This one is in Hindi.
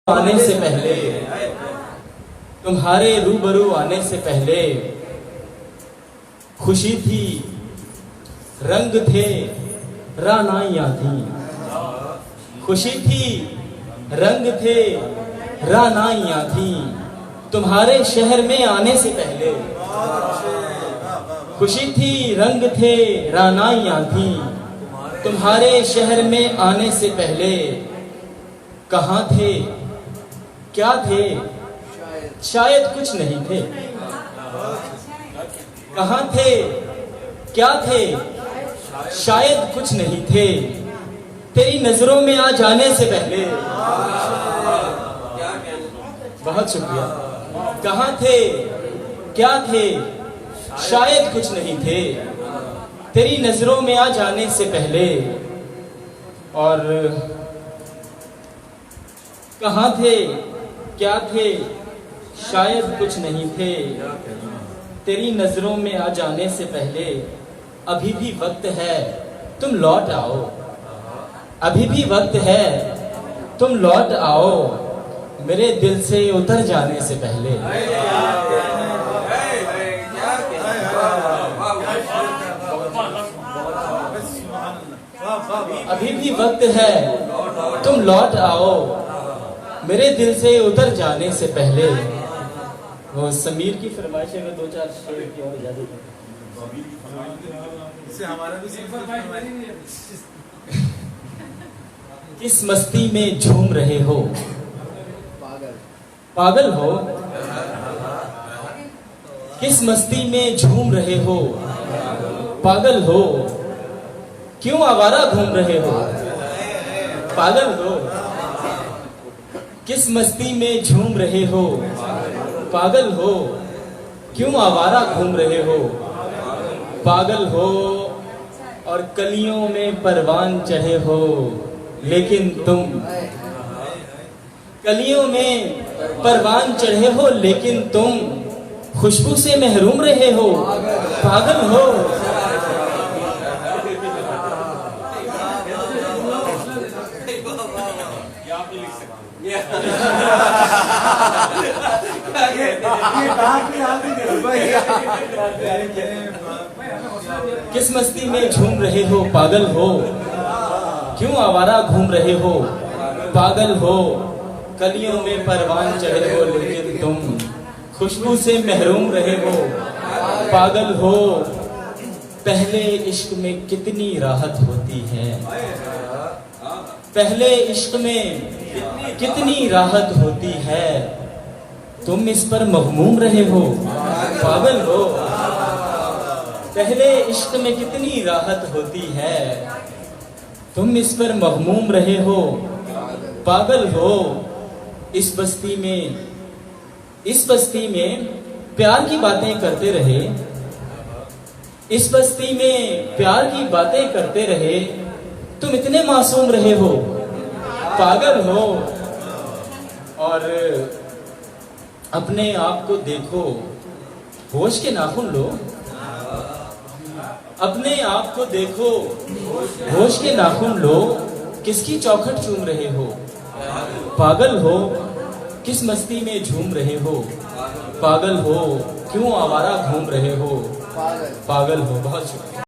आने से पहले, तुम्हारे रूबरू आने से पहले खुशी थी, रंग थे, रानाइयां थी। खुशी थी, रंग थे, रानाइयां थी तुम्हारे शहर में आने से पहले। खुशी थी, रंग थे, रानाइयां थी तुम्हारे शहर में आने से पहले। कहाँ थे, क्या थे, शायद कुछ नहीं थे। कहाँ थे, क्या थे, शायद कुछ नहीं थे तेरी नजरों में आ जाने से पहले। बहुत शुक्रिया। कहाँ थे, क्या थे, शायद कुछ नहीं थे तेरी नजरों में आ जाने से पहले। और कहाँ थे, क्या थे, शायद कुछ नहीं थे तेरी नजरों में आ जाने से पहले। अभी भी वक्त है, तुम लौट आओ। अभी भी वक्त है, तुम लौट आओ मेरे दिल से उतर जाने से पहले। अभी भी वक्त है, तुम लौट आओ मेरे दिल से उतर जाने से पहले। वो समीर की फरमाइश है, मैं दो चार शेर की और इजाजत है। किस मस्ती में झूम रहे हो, पागल हो। किस मस्ती में झूम रहे हो, पागल हो। क्यों आवारा घूम रहे हो, पागल हो। किस मस्ती में झूम रहे हो, पागल हो। क्यों आवारा घूम रहे हो, पागल हो। और कलियों में परवान चढ़े हो लेकिन तुम, कलियों में परवान चढ़े हो लेकिन तुम खुशबू से महरूम रहे हो, पागल हो। किस मस्ती में झूम रहे हो, पागल हो। क्यों आवारा घूम रहे हो, पागल हो। कलियों में परवान चढ़े हो लेकिन तुम खुशबू से महरूम रहे हो, पागल हो। पहले इश्क में कितनी राहत होती है, पहले इश्क में कितनी राहत होती है तुम इस पर मगमूम रहे हो, पागल हो। पहले इश्क में कितनी राहत होती है तुम इस पर मगमूम रहे हो, पागल हो। इस बस्ती में प्यार की बातें करते रहे, इस बस्ती में प्यार की बातें करते रहे तुम इतने मासूम रहे हो, पागल हो। और अपने आप को देखो, होश के नाखून लो। अपने आप को देखो, होश के नाखून लो। किसकी चौखट चूम रहे हो, पागल हो। किस मस्ती में झूम रहे हो, पागल हो। क्यों आवारा घूम रहे हो, पागल हो। बहुत शुक्रिया।